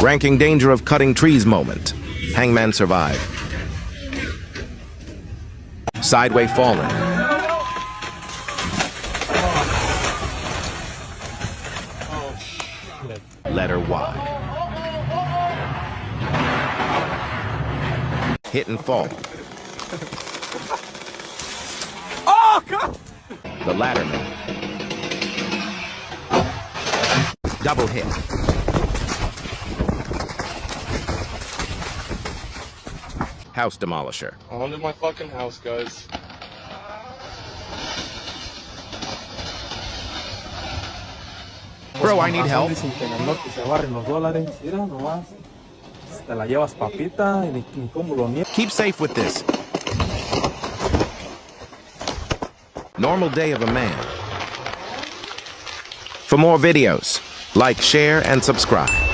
Ranking danger of cutting trees moment. Hangman survived. Sideway falling. Letter Y. Hit and fall. Oh, God! The Ladderman. Double hit. House demolisher. Onto my fucking house, guys. Bro, I need help. Sin tener que se barren los dólares. Mira nomás. Te la llevas papita y ni cómo lo niegas. Keep safe with this. Normal day of a man. For more videos, like, share, and subscribe.